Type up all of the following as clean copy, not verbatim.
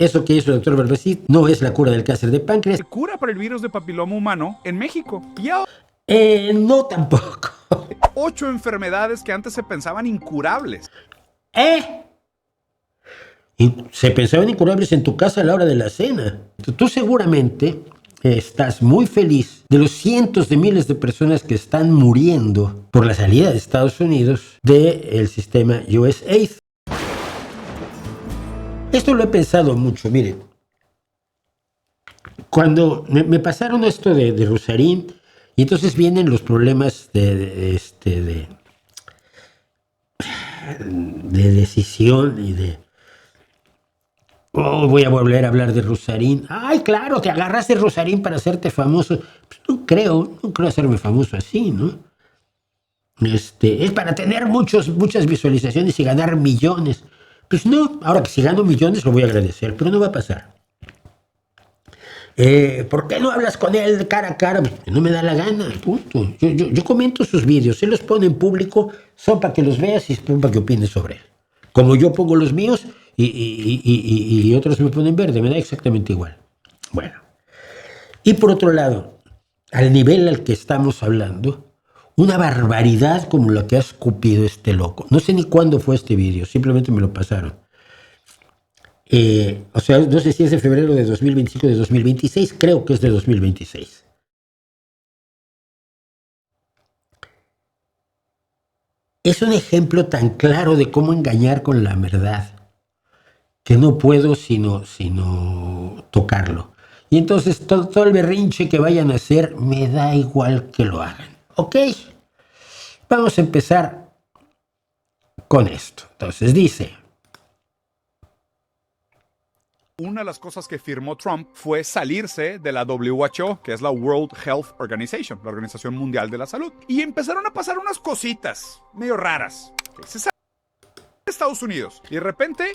Eso que hizo el doctor Barbacid no es la cura del cáncer de páncreas. Cura para el virus de papiloma humano en México. Y ahora No tampoco. 8 enfermedades que antes se pensaban incurables. Y se pensaban incurables en tu casa a la hora de la cena. Tú seguramente estás muy feliz de los cientos de miles de personas que están muriendo por la salida de Estados Unidos del sistema USAID. Esto lo he pensado mucho, miren. Cuando me pasaron esto de Rusarín, y entonces vienen los problemas de decisión y de... voy a volver a hablar de Rusarín. Ay, claro, te agarraste Rusarín para hacerte famoso. Pues no creo hacerme famoso así, ¿no? Es para tener muchas visualizaciones y ganar millones. Pues no, ahora que si gano millones lo voy a agradecer, pero no va a pasar. ¿Por qué no hablas con él cara a cara? Pues no me da la gana, punto. Yo comento sus vídeos, él los pone en público, son para que los veas y son para que opines sobre él. Como yo pongo los míos y otros me ponen verde, me da exactamente igual. Bueno, y por otro lado, al nivel al que estamos hablando, una barbaridad como la que ha escupido este loco. No sé ni cuándo fue este vídeo, simplemente me lo pasaron. O sea, no sé si es de febrero de 2025 o de 2026, creo que es de 2026. Es un ejemplo tan claro de cómo engañar con la verdad que no puedo sino tocarlo. Y entonces todo el berrinche que vayan a hacer me da igual que lo hagan. Ok, vamos a empezar con esto. Entonces dice... Una de las cosas que firmó Trump fue salirse de la WHO, que es la World Health Organization, la Organización Mundial de la Salud. Y empezaron a pasar unas cositas medio raras. Se sale de Estados Unidos y de repente...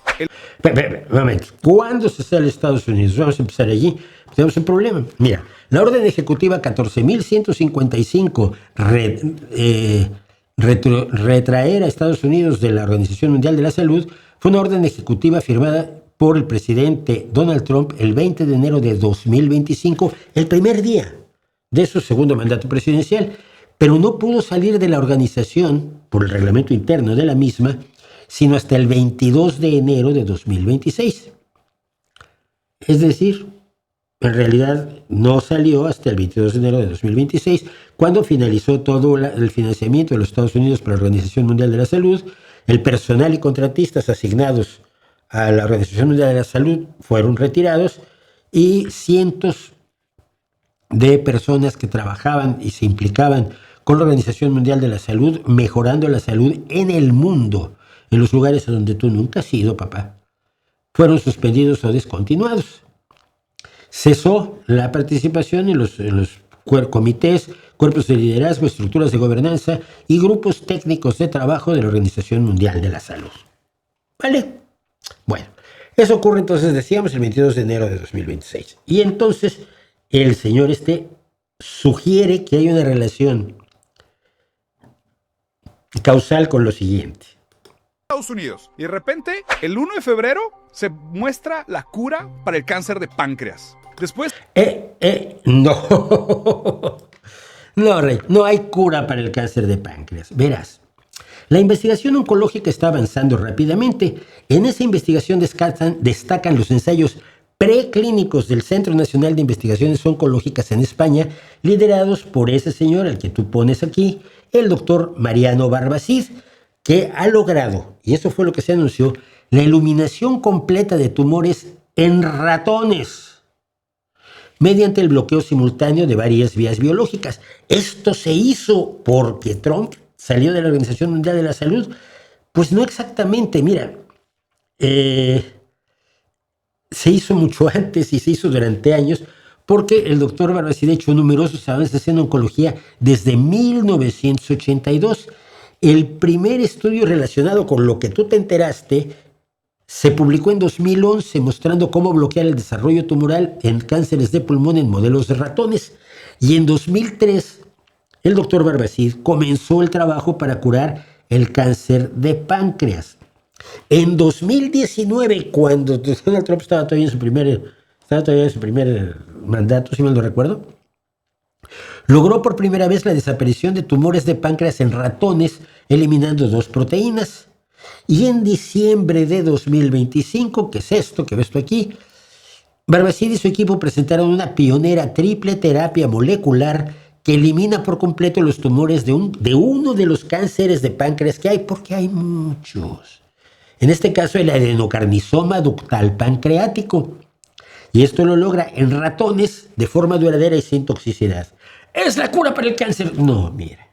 Un momento. ¿Cuándo se sale de Estados Unidos? Vamos a empezar allí. Tenemos un problema. Mira, la orden ejecutiva 14.155 retraer a Estados Unidos de la Organización Mundial de la Salud fue una orden ejecutiva firmada por el presidente Donald Trump el 20 de enero de 2025, el primer día de su segundo mandato presidencial, pero no pudo salir de la organización por el reglamento interno de la misma, sino hasta el 22 de enero de 2026. Es decir, en realidad no salió hasta el 22 de enero de 2026, cuando finalizó todo el financiamiento de los Estados Unidos para la Organización Mundial de la Salud. El personal y contratistas asignados a la Organización Mundial de la Salud fueron retirados y cientos de personas que trabajaban y se implicaban con la Organización Mundial de la Salud, mejorando la salud en el mundo, en los lugares a donde tú nunca has ido, papá, fueron suspendidos o descontinuados. Cesó la participación en los comités, cuerpos de liderazgo, estructuras de gobernanza y grupos técnicos de trabajo de la Organización Mundial de la Salud. ¿Vale? Bueno, eso ocurre entonces, decíamos, el 22 de enero de 2026. Y entonces el señor sugiere que hay una relación causal con lo siguiente. Estados Unidos. Y de repente, el 1 de febrero, se muestra la cura para el cáncer de páncreas. Después... No. No, Rey, no hay cura para el cáncer de páncreas. Verás, la investigación oncológica está avanzando rápidamente. En esa investigación destacan los ensayos preclínicos del Centro Nacional de Investigaciones Oncológicas en España, liderados por ese señor al que tú pones aquí, el doctor Mariano Barbacid, que ha logrado, y eso fue lo que se anunció, la eliminación completa de tumores en ratones mediante el bloqueo simultáneo de varias vías biológicas. Esto se hizo porque Trump salió de la Organización Mundial de la Salud. Pues no exactamente, mira, se hizo mucho antes y se hizo durante años, porque el doctor Barbacid ha hecho numerosos avances en oncología desde 1982. El primer estudio relacionado con lo que tú te enteraste se publicó en 2011, mostrando cómo bloquear el desarrollo tumoral en cánceres de pulmón en modelos de ratones. Y en 2003, el doctor Barbacid comenzó el trabajo para curar el cáncer de páncreas. En 2019, cuando Donald Trump estaba todavía en su primer mandato, si mal no recuerdo, logró por primera vez la desaparición de tumores de páncreas en ratones, eliminando 2 proteínas. Y en diciembre de 2025, que es esto que ves tú aquí, Barbacid y su equipo presentaron una pionera triple terapia molecular que elimina por completo los tumores de uno de los cánceres de páncreas que hay, porque hay muchos. En este caso, el adenocarcinoma ductal pancreático. Y esto lo logra en ratones de forma duradera y sin toxicidad. ¿Es la cura para el cáncer? No, mira.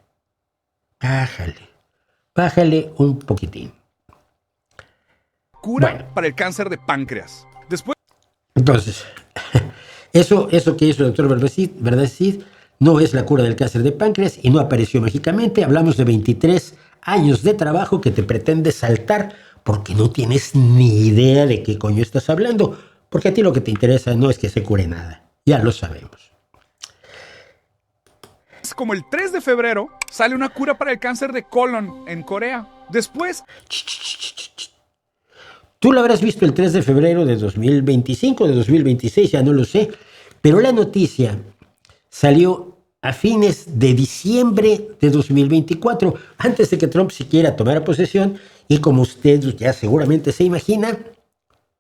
Bájale un poquitín. Cura para el cáncer de páncreas. Después. Entonces, eso que hizo el doctor Barbacid no es la cura del cáncer de páncreas y no apareció mágicamente. Hablamos de 23 años de trabajo que te pretende saltar porque no tienes ni idea de qué coño estás hablando. Porque a ti lo que te interesa no es que se cure nada. Ya lo sabemos. Como el 3 de febrero sale una cura para el cáncer de colon en Corea. Después. Tú lo habrás visto el 3 de febrero de 2025, de 2026, ya no lo sé. Pero la noticia salió a fines de diciembre de 2024, antes de que Trump siquiera tomara posesión. Y como usted ya seguramente se imagina,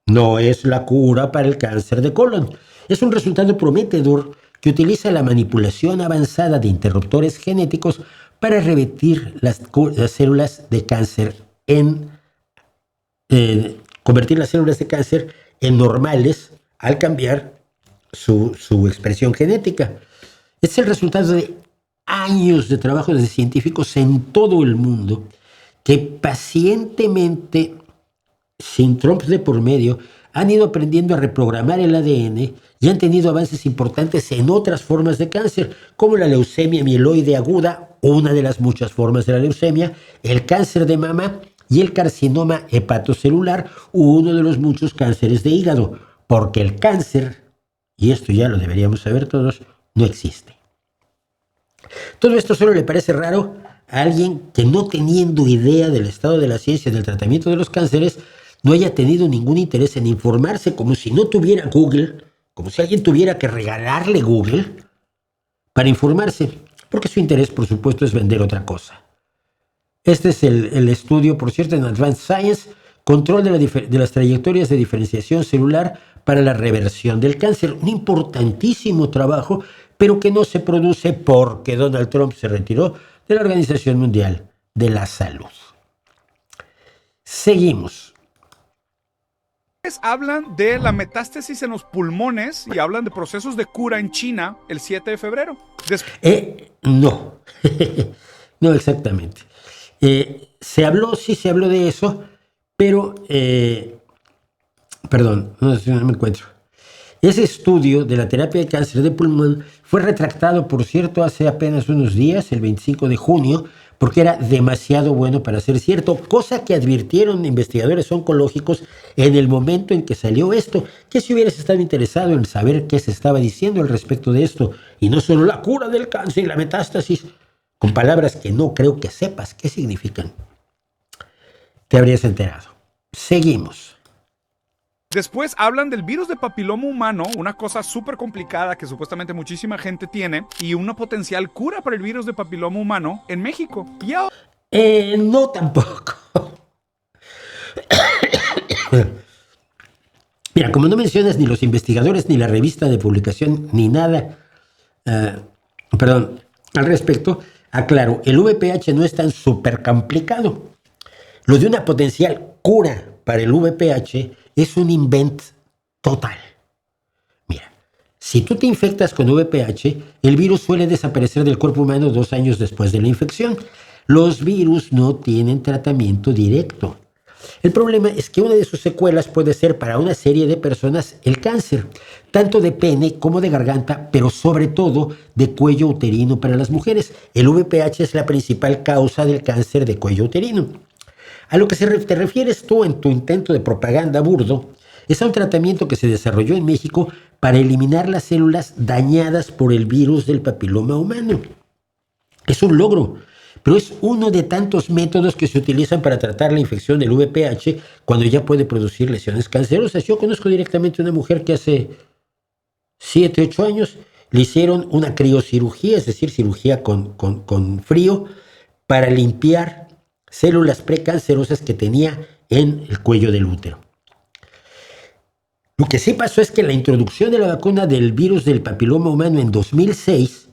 no es la cura para el cáncer de colon. Es un resultado prometedor que utiliza la manipulación avanzada de interruptores genéticos para revertir las células de cáncer convertir las células de cáncer en normales al cambiar su expresión genética. Es el resultado de años de trabajo de científicos en todo el mundo que pacientemente, sin Trump de por medio, han ido aprendiendo a reprogramar el ADN y han tenido avances importantes en otras formas de cáncer, como la leucemia mieloide aguda, una de las muchas formas de la leucemia, el cáncer de mama y el carcinoma hepatocelular, uno de los muchos cánceres de hígado, porque el cáncer, y esto ya lo deberíamos saber todos, no existe. Todo esto solo le parece raro a alguien que, no teniendo idea del estado de la ciencia del tratamiento de los cánceres, no haya tenido ningún interés en informarse, como si no tuviera Google, como si alguien tuviera que regalarle Google para informarse, porque su interés, por supuesto, es vender otra cosa. Este es el estudio, por cierto, en Advanced Science, control de las trayectorias de diferenciación celular para la reversión del cáncer. Un importantísimo trabajo, pero que no se produce porque Donald Trump se retiró de la Organización Mundial de la Salud. Seguimos. Hablan de la metástasis en los pulmones y hablan de procesos de cura en China el 7 de febrero. No, no exactamente. Se habló de eso, pero, perdón, no me encuentro. Ese estudio de la terapia de cáncer de pulmón fue retractado, por cierto, hace apenas unos días, el 25 de junio, porque era demasiado bueno para ser cierto, cosa que advirtieron investigadores oncológicos en el momento en que salió esto, que si hubieras estado interesado en saber qué se estaba diciendo al respecto de esto, y no solo la cura del cáncer y la metástasis, con palabras que no creo que sepas qué significan, te habrías enterado. Seguimos. Después hablan del virus de papiloma humano, una cosa súper complicada que supuestamente muchísima gente tiene, y una potencial cura para el virus de papiloma humano en México. No tampoco. Mira, como no mencionas ni los investigadores, ni la revista de publicación, ni nada, al respecto, aclaro, el VPH no es tan súper complicado. Lo de una potencial cura para el VPH es un invento total. Mira, si tú te infectas con VPH, el virus suele desaparecer del cuerpo humano 2 años después de la infección. Los virus no tienen tratamiento directo. El problema es que una de sus secuelas puede ser para una serie de personas el cáncer, tanto de pene como de garganta, pero sobre todo de cuello uterino para las mujeres. El VPH es la principal causa del cáncer de cuello uterino. A lo que te refieres tú en tu intento de propaganda burdo es a un tratamiento que se desarrolló en México para eliminar las células dañadas por el virus del papiloma humano. Es un logro, pero es uno de tantos métodos que se utilizan para tratar la infección del VPH cuando ya puede producir lesiones cancerosas. Yo conozco directamente una mujer que hace 7, 8 años le hicieron una criocirugía, es decir, cirugía con frío, para limpiar células precancerosas que tenía en el cuello del útero. Lo que sí pasó es que la introducción de la vacuna del virus del papiloma humano en 2006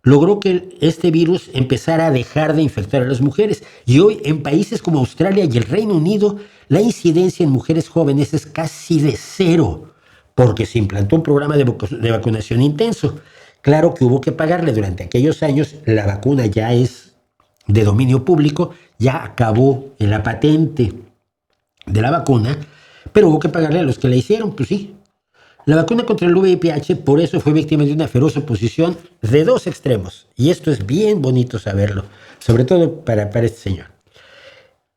logró que este virus empezara a dejar de infectar a las mujeres. Y hoy en países como Australia y el Reino Unido, la incidencia en mujeres jóvenes es casi de 0, porque se implantó un programa de vacunación intenso. Claro que hubo que pagarle durante aquellos años, la vacuna ya es de dominio público, ya acabó en la patente de la vacuna, pero hubo que pagarle a los que la hicieron, pues sí. La vacuna contra el VIH por eso fue víctima de una feroz oposición de dos extremos, y esto es bien bonito saberlo, sobre todo para este señor.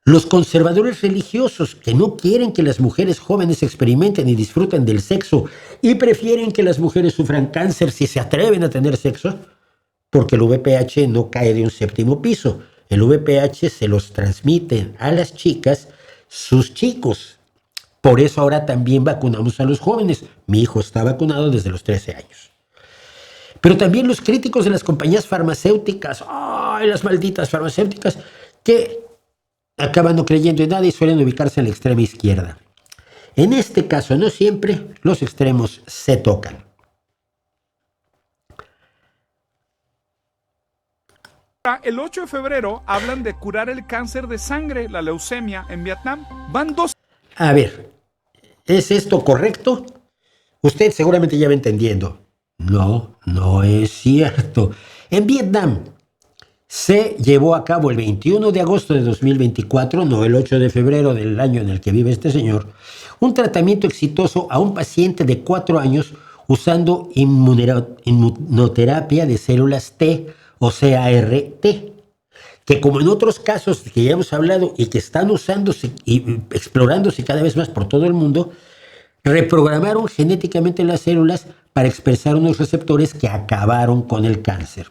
Los conservadores religiosos que no quieren que las mujeres jóvenes experimenten y disfruten del sexo y prefieren que las mujeres sufran cáncer si se atreven a tener sexo, porque el VPH no cae de un 7º piso. El VPH se los transmiten a las chicas sus chicos. Por eso ahora también vacunamos a los jóvenes. Mi hijo está vacunado desde los 13 años. Pero también los críticos de las compañías farmacéuticas, ¡ay, las malditas farmacéuticas!, que acaban no creyendo en nada y suelen ubicarse en la extrema izquierda. En este caso, no siempre, los extremos se tocan. El 8 de febrero hablan de curar el cáncer de sangre, la leucemia, en Vietnam. Van 2. A ver, ¿es esto correcto? Usted seguramente ya va entendiendo. No, no es cierto. En Vietnam se llevó a cabo el 21 de agosto de 2024, no el 8 de febrero del año en el que vive este señor, un tratamiento exitoso a un paciente de 4 años usando inmunoterapia de células T o CAR-T, que como en otros casos que ya hemos hablado y que están usándose y explorándose cada vez más por todo el mundo, reprogramaron genéticamente las células para expresar unos receptores que acabaron con el cáncer.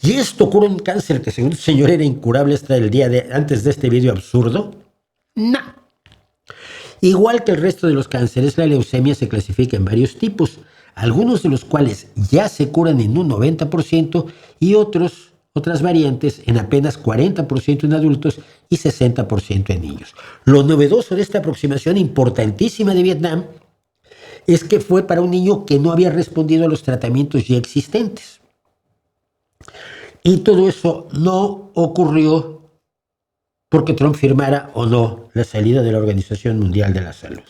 Y esto cura un cáncer que según el señor era incurable hasta el día antes de este video absurdo. No. Igual que el resto de los cánceres, la leucemia se clasifica en varios tipos, algunos de los cuales ya se curan en un 90% y otras variantes en apenas 40% en adultos y 60% en niños. Lo novedoso de esta aproximación importantísima de Vietnam es que fue para un niño que no había respondido a los tratamientos ya existentes. Y todo eso no ocurrió porque Trump firmara o no la salida de la Organización Mundial de la Salud.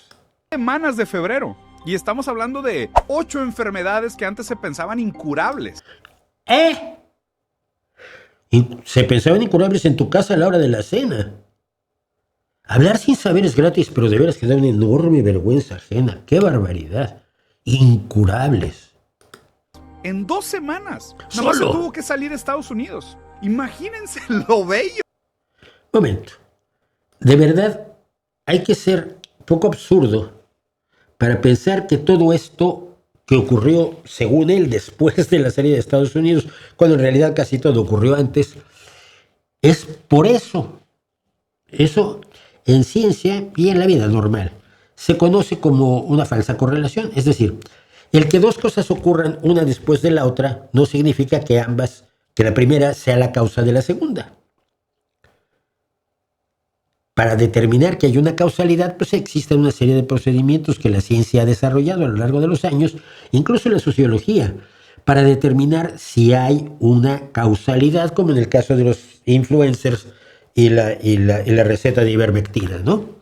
Semanas de febrero. Y estamos hablando de 8 enfermedades que antes se pensaban incurables. Y se pensaban incurables en tu casa a la hora de la cena. Hablar sin saber es gratis, pero de veras que da una enorme vergüenza ajena. ¡Qué barbaridad! Incurables. En 2 semanas. Solo. Nada más se tuvo que salir a Estados Unidos. Imagínense lo bello. Momento. De verdad, hay que ser poco absurdo para pensar que todo esto que ocurrió, según él, después de la salida de Estados Unidos, cuando en realidad casi todo ocurrió antes, es por eso. Eso en ciencia y en la vida normal se conoce como una falsa correlación. Es decir, el que dos cosas ocurran una después de la otra no significa que la primera sea la causa de la segunda. Para determinar que hay una causalidad, pues existen una serie de procedimientos que la ciencia ha desarrollado a lo largo de los años, incluso la sociología, para determinar si hay una causalidad, como en el caso de los influencers y la receta de ivermectina, ¿no?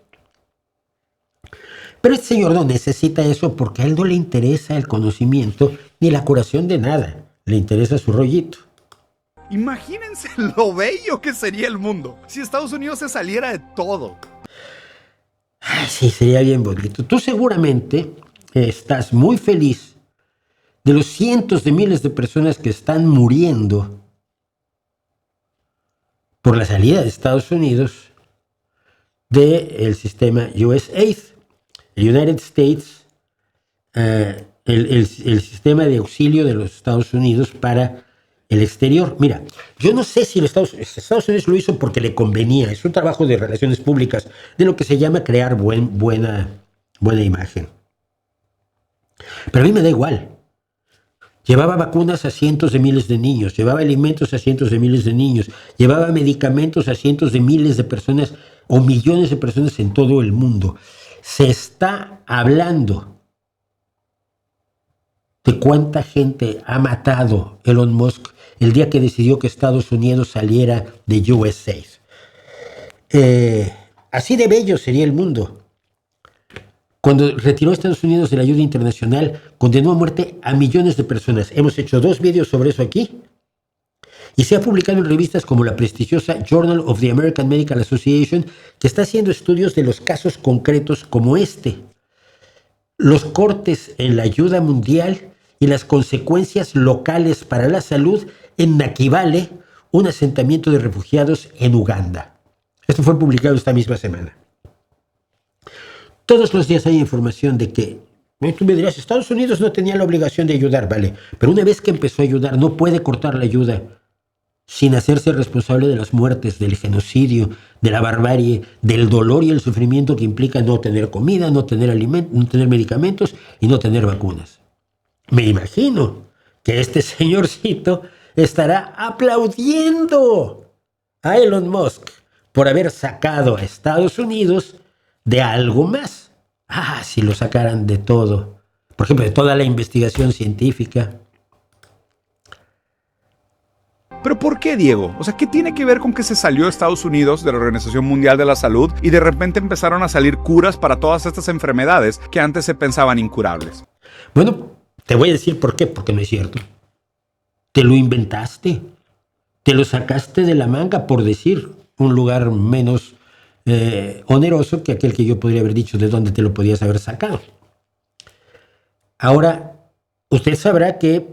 Pero este señor no necesita eso porque a él no le interesa el conocimiento ni la curación de nada, le interesa su rollito. Imagínense lo bello que sería el mundo si Estados Unidos se saliera de todo. Ay, sí, sería bien bonito. Tú seguramente estás muy feliz de los cientos de miles de personas que están muriendo por la salida de Estados Unidos del sistema USAID, el United States, el sistema de auxilio de los Estados Unidos para el exterior. Mira, yo no sé si Estados Unidos lo hizo porque le convenía, es un trabajo de relaciones públicas, de lo que se llama crear buena imagen. Pero a mí me da igual. Llevaba vacunas a cientos de miles de niños, llevaba alimentos a cientos de miles de niños, llevaba medicamentos a cientos de miles de personas o millones de personas en todo el mundo. Se está hablando de cuánta gente ha matado Elon Musk el día que decidió que Estados Unidos saliera de USAID. Así de bello sería el mundo. Cuando retiró a Estados Unidos de la ayuda internacional, condenó a muerte a millones de personas. Hemos hecho 2 vídeos sobre eso aquí. Y se ha publicado en revistas como la prestigiosa Journal of the American Medical Association, que está haciendo estudios de los casos concretos como este. Los cortes en la ayuda mundial y las consecuencias locales para la salud en Nakivale, un asentamiento de refugiados en Uganda. Esto fue publicado esta misma semana. Todos los días hay información de que, tú me dirás, Estados Unidos no tenía la obligación de ayudar, vale, pero una vez que empezó a ayudar, no puede cortar la ayuda sin hacerse responsable de las muertes, del genocidio, de la barbarie, del dolor y el sufrimiento que implica no tener comida, no tener alimentos, no tener medicamentos y no tener vacunas. Me imagino que este señorcito estará aplaudiendo a Elon Musk por haber sacado a Estados Unidos de algo más. Si lo sacaran de todo. Por ejemplo, de toda la investigación científica. ¿Pero por qué, Diego? O sea, ¿qué tiene que ver con que se salió Estados Unidos de la Organización Mundial de la Salud y de repente empezaron a salir curas para todas estas enfermedades que antes se pensaban incurables? Bueno, te voy a decir por qué, porque no es cierto. Te lo inventaste. Te lo sacaste de la manga, por decir un lugar menos oneroso que aquel que yo podría haber dicho de dónde te lo podías haber sacado. Ahora, usted sabrá que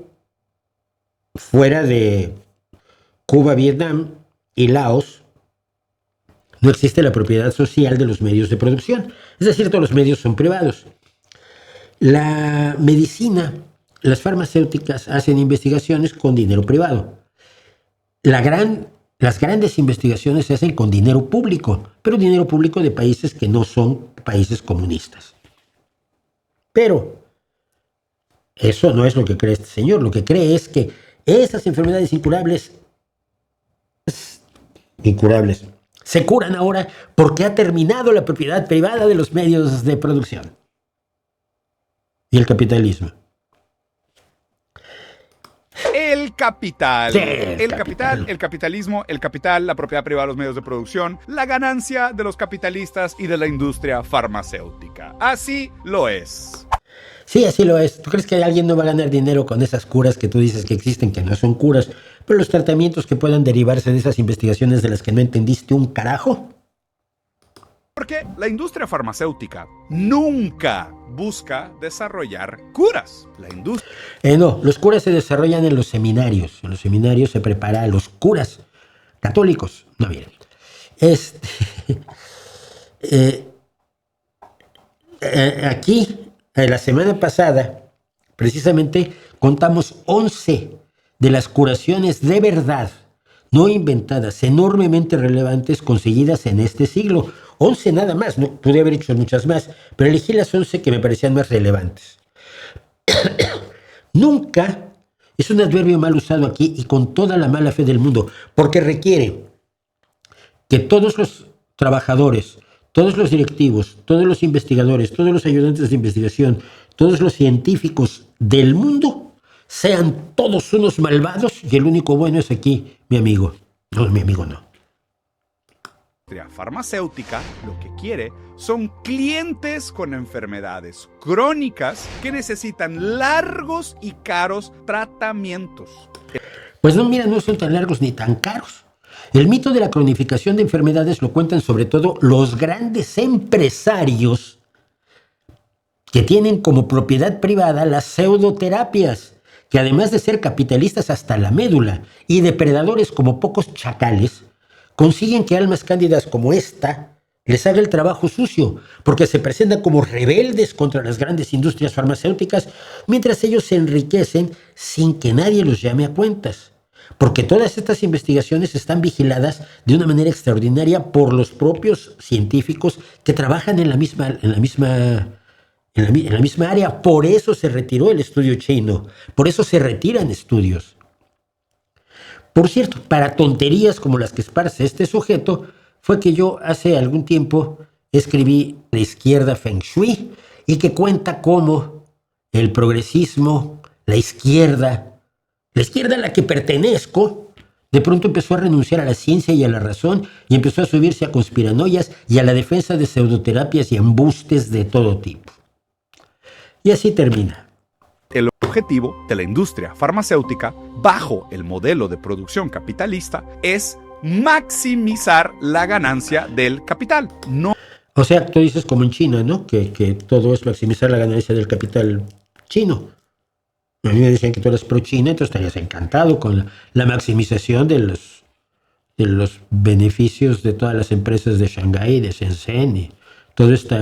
fuera de Cuba, Vietnam y Laos no existe la propiedad social de los medios de producción. Es decir, todos los medios son privados. La medicina, las farmacéuticas hacen investigaciones con dinero privado. Las grandes investigaciones se hacen con dinero público, pero dinero público de países que no son países comunistas. Pero eso no es lo que cree este señor. Lo que cree es que esas enfermedades incurables se curan ahora porque ha terminado la propiedad privada de los medios de producción y el capitalismo. El capital. Sí, El capitalismo, el capital, la propiedad privada de los medios de producción, la ganancia de los capitalistas y de la industria farmacéutica. Así lo es. Sí, así lo es. ¿Tú crees que alguien no va a ganar dinero con esas curas que tú dices que existen, que no son curas, pero los tratamientos que puedan derivarse de esas investigaciones de las que no entendiste un carajo? Porque la industria farmacéutica nunca busca desarrollar curas. La industria... No, los curas se desarrollan en los seminarios. En los seminarios se prepara a los curas católicos. No, miren. Aquí, la semana pasada, precisamente, contamos 11 de las curaciones de verdad, no inventadas, enormemente relevantes, conseguidas en este siglo. 11 nada más, no pude haber hecho muchas más, pero elegí las 11 que me parecían más relevantes. Nunca es un adverbio mal usado aquí y con toda la mala fe del mundo, porque requiere que todos los trabajadores, todos los directivos, todos los investigadores, todos los ayudantes de investigación, todos los científicos del mundo sean todos unos malvados y el único bueno es aquí, mi amigo. No, mi amigo no. La industria farmacéutica lo que quiere son clientes con enfermedades crónicas que necesitan largos y caros tratamientos. Pues no, mira, no son tan largos ni tan caros. El mito de la cronificación de enfermedades lo cuentan sobre todo los grandes empresarios que tienen como propiedad privada las pseudoterapias, que además de ser capitalistas hasta la médula y depredadores como pocos chacales, consiguen que almas cándidas como esta les haga el trabajo sucio, porque se presentan como rebeldes contra las grandes industrias farmacéuticas, mientras ellos se enriquecen sin que nadie los llame a cuentas. porque todas estas investigaciones están vigiladas de una manera extraordinaria por los propios científicos que trabajan en la misma área. Por eso se retiró el estudio chino, por eso se retiran estudios. Por cierto, para tonterías como las que esparce este sujeto, fue que yo hace algún tiempo escribí La izquierda Feng Shui, y que cuenta cómo el progresismo, la izquierda a la que pertenezco, de pronto empezó a renunciar a la ciencia y a la razón y empezó a subirse a conspiranoias y a la defensa de pseudoterapias y embustes de todo tipo. Y así termina. El objetivo de la industria farmacéutica, bajo el modelo de producción capitalista, es maximizar la ganancia del capital. No. O sea, tú dices como en China, ¿no? Que todo es maximizar la ganancia del capital chino. A mí me decían que tú eres pro-China, entonces estarías encantado con la maximización de los beneficios de todas las empresas de Shanghái, de Shenzhen, y todo este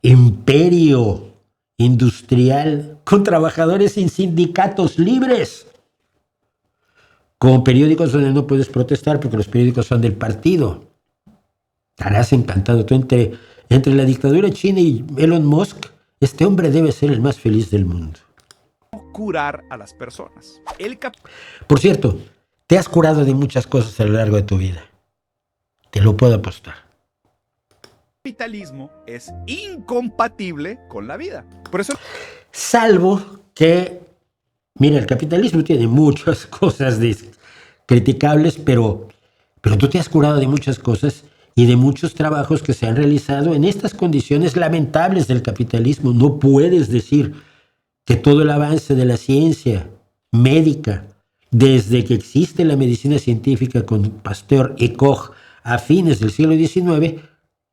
imperio industrial con trabajadores sin sindicatos libres, con periódicos donde no puedes protestar porque los periódicos son del partido. Estarás encantado. Tú entre la dictadura china y Elon Musk, este hombre debe ser el más feliz del mundo. Curar a las personas. Por cierto, te has curado de muchas cosas a lo largo de tu vida. Te lo puedo apostar. El capitalismo es incompatible con la vida. Por eso... Salvo que, mira, el capitalismo tiene muchas cosas criticables, pero tú te has curado de muchas cosas y de muchos trabajos que se han realizado en estas condiciones lamentables del capitalismo. No puedes decir que todo el avance de la ciencia médica, desde que existe la medicina científica con Pasteur y Koch a fines del siglo XIX,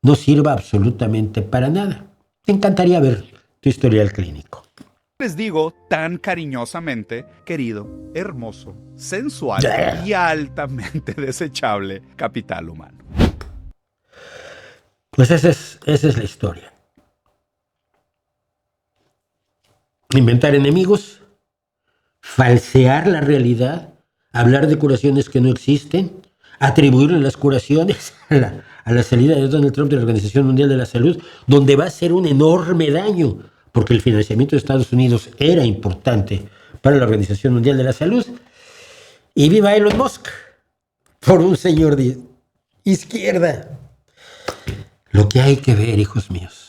no sirva absolutamente para nada. Me encantaría ver tu historial clínico. Les digo tan cariñosamente, querido, hermoso, sensual y altamente desechable capital humano. Pues esa es la historia. Inventar enemigos, falsear la realidad, hablar de curaciones que no existen, atribuirle las curaciones a la salida de Donald Trump de la Organización Mundial de la Salud, donde va a ser un enorme daño, porque el financiamiento de Estados Unidos era importante para la Organización Mundial de la Salud. Y viva Elon Musk, por un señor de izquierda. Lo que hay que ver, hijos míos,